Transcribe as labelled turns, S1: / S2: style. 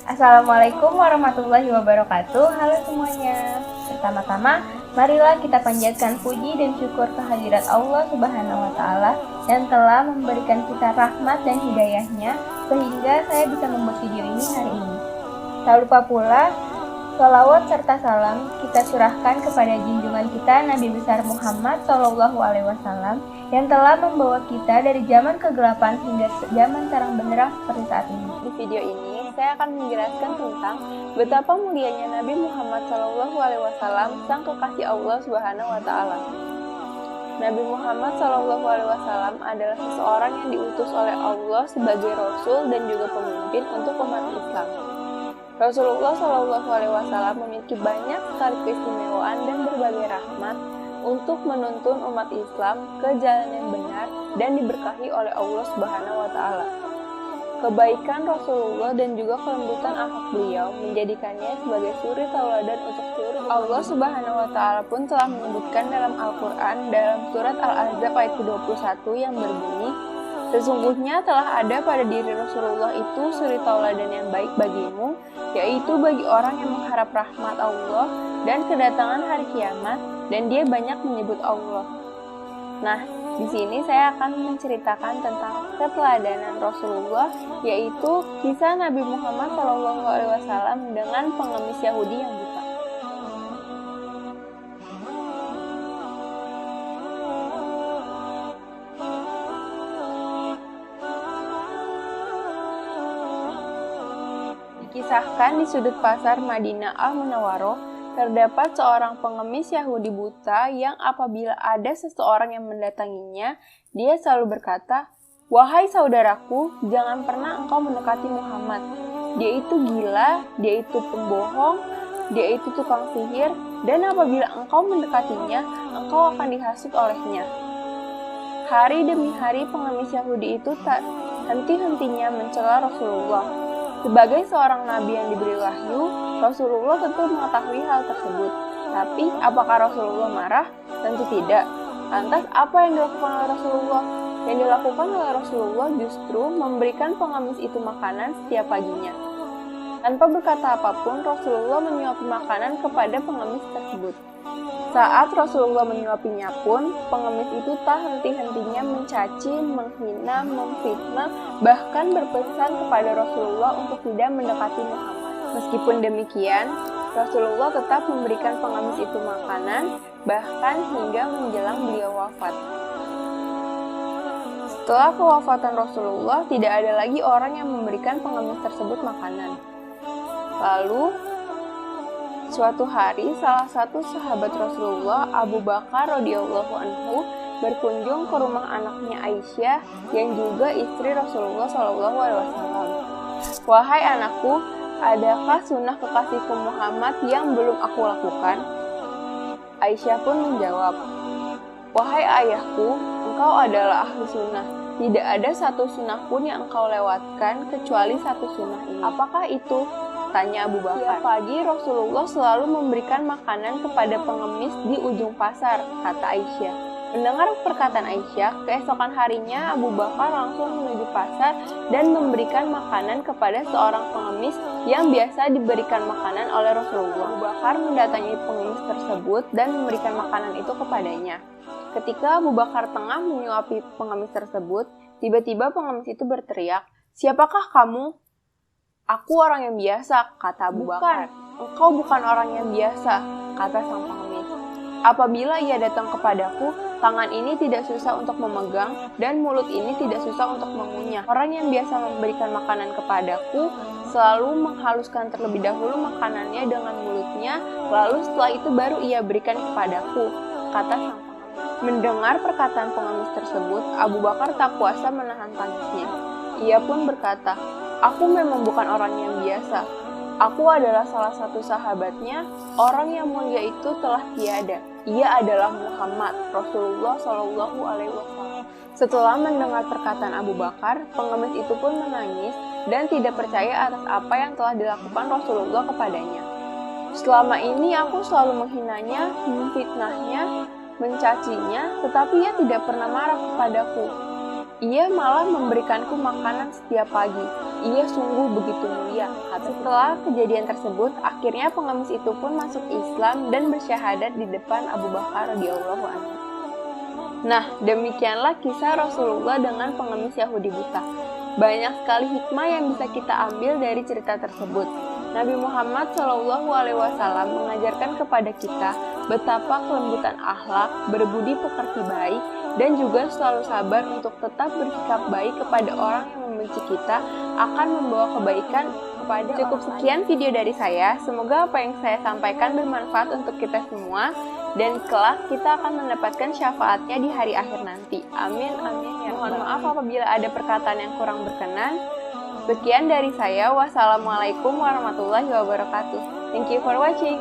S1: Assalamualaikum warahmatullahi wabarakatuh. Halo semuanya. Pertama-tama, marilah kita panjatkan puji dan syukur kehadirat Allah Subhanahu wa Ta'ala yang telah memberikan kita rahmat dan hidayahnya sehingga saya bisa membuat video ini hari ini. Tak lupa pula, sholawat serta salam kita curahkan kepada junjungan kita Nabi besar Muhammad SAW yang telah membawa kita dari zaman kegelapan hingga zaman terang benderang seperti saat ini. Di video ini saya akan menjelaskan tentang betapa mulianya Nabi Muhammad SAW, sang kekasih Allah Subhanahu wa Ta'ala. Nabi Muhammad SAW adalah seseorang yang diutus oleh Allah sebagai rasul dan juga pemimpin untuk umat Islam. Rasulullah SAW memiliki banyak sekali keistimewaan dan berbagai rahmat untuk menuntun umat Islam ke jalan yang benar dan diberkahi oleh Allah Subhanahu wa Ta'ala. Kebaikan Rasulullah dan juga kelembutan akhlak beliau menjadikannya sebagai suri tauladan untuk seluruh umat. Allah Subhanahu wa Ta'ala pun telah menyebutkan dalam Al-Quran dalam surat Al-Ahzab ayat ke-21 yang berbunyi, "Sesungguhnya telah ada pada diri Rasulullah itu suri tauladan yang baik bagimu, yaitu bagi orang yang mengharap rahmat Allah dan kedatangan hari kiamat, dan dia banyak menyebut Allah." Nah, di sini saya akan menceritakan tentang keteladanan Rasulullah, yaitu kisah Nabi Muhammad SAW dengan pengemis Yahudi yang buta. Dikisahkan di sudut pasar Madinah Al-Munawwaroh, terdapat seorang pengemis Yahudi buta yang apabila ada seseorang yang mendatanginya, dia selalu berkata, "Wahai saudaraku, jangan pernah engkau mendekati Muhammad. Dia itu gila, dia itu pembohong, dia itu tukang sihir, dan apabila engkau mendekatinya, engkau akan dihasut olehnya." Hari demi hari pengemis Yahudi itu tak henti-hentinya mencela Rasulullah. Sebagai seorang nabi yang diberi wahyu, Rasulullah tentu mengetahui hal tersebut. Tapi, apakah Rasulullah marah? Tentu tidak. Lantas, apa yang dilakukan oleh Rasulullah? Yang dilakukan oleh Rasulullah justru memberikan pengemis itu makanan setiap paginya. Tanpa berkata apapun, Rasulullah menyuapi makanan kepada pengemis tersebut. Saat Rasulullah menyuapinya pun, pengemis itu tak henti-hentinya mencaci, menghina, memfitnah, bahkan berpesan kepada Rasulullah untuk tidak mendekati Muhammad. Meskipun demikian, Rasulullah tetap memberikan pengemis itu makanan, bahkan hingga menjelang beliau wafat. Setelah kewafatan Rasulullah, tidak ada lagi orang yang memberikan pengemis tersebut makanan. Lalu, suatu hari, salah satu sahabat Rasulullah, Abu Bakar radhiyallahu anhu, berkunjung ke rumah anaknya Aisyah yang juga istri Rasulullah SAW. "Wahai anakku, adakah sunnah kekasihku Muhammad yang belum aku lakukan?" Aisyah pun menjawab, "Wahai ayahku, engkau adalah ahli sunnah. Tidak ada satu sunnah pun yang engkau lewatkan kecuali satu sunnah ini." "Apakah itu?" tanya Abu Bakar. "Tiap pagi Rasulullah selalu memberikan makanan kepada pengemis di ujung pasar," kata Aisyah. Mendengar perkataan Aisyah, keesokan harinya Abu Bakar langsung menuju pasar dan memberikan makanan kepada seorang pengemis yang biasa diberikan makanan oleh Rasulullah. Abu Bakar mendatangi pengemis tersebut dan memberikan makanan itu kepadanya. Ketika Abu Bakar tengah menyuapi pengemis tersebut, tiba-tiba pengemis itu berteriak, "Siapakah kamu?" "Aku orang yang biasa," kata Abu Bakar. "Engkau bukan orang yang biasa," kata sang pengemis. "Apabila ia datang kepadaku, tangan ini tidak susah untuk memegang dan mulut ini tidak susah untuk mengunyah. Orang yang biasa memberikan makanan kepadaku selalu menghaluskan terlebih dahulu makanannya dengan mulutnya, lalu setelah itu baru ia berikan kepadaku," kata sang pengemis. Mendengar perkataan pengemis tersebut, Abu Bakar tak kuasa menahan tangisnya. Ia pun berkata, "Aku memang bukan orang yang biasa. Aku adalah salah satu sahabatnya, orang yang mulia itu telah tiada. Ia adalah Muhammad, Rasulullah SAW." Setelah mendengar perkataan Abu Bakar, pengemis itu pun menangis dan tidak percaya atas apa yang telah dilakukan Rasulullah kepadanya. "Selama ini aku selalu menghinanya, memfitnahnya, mencacinya, tetapi ia tidak pernah marah kepadaku. Ia malah memberikanku makanan setiap pagi. Ia sungguh begitu mulia. Setelah kejadian tersebut, akhirnya pengemis itu pun masuk Islam dan bersyahadat di depan Abu Bakar radhiyallahu anhu. Nah, demikianlah kisah Rasulullah dengan pengemis Yahudi buta. Banyak sekali hikmah yang bisa kita ambil dari cerita tersebut. Nabi Muhammad SAW mengajarkan kepada kita betapa kelembutan akhlak, berbudi pekerti baik, dan juga selalu sabar untuk tetap bersikap baik kepada orang yang membenci kita akan membawa kebaikan kepada orang. Cukup sekian video dari saya. Semoga apa yang saya sampaikan bermanfaat untuk kita semua dan kelak kita akan mendapatkan syafaatnya di hari akhir nanti. Amin amin ya. Mohon maaf apabila ada perkataan yang kurang berkenan. Sekian dari saya. Wassalamualaikum warahmatullahi wabarakatuh. Thank you for watching.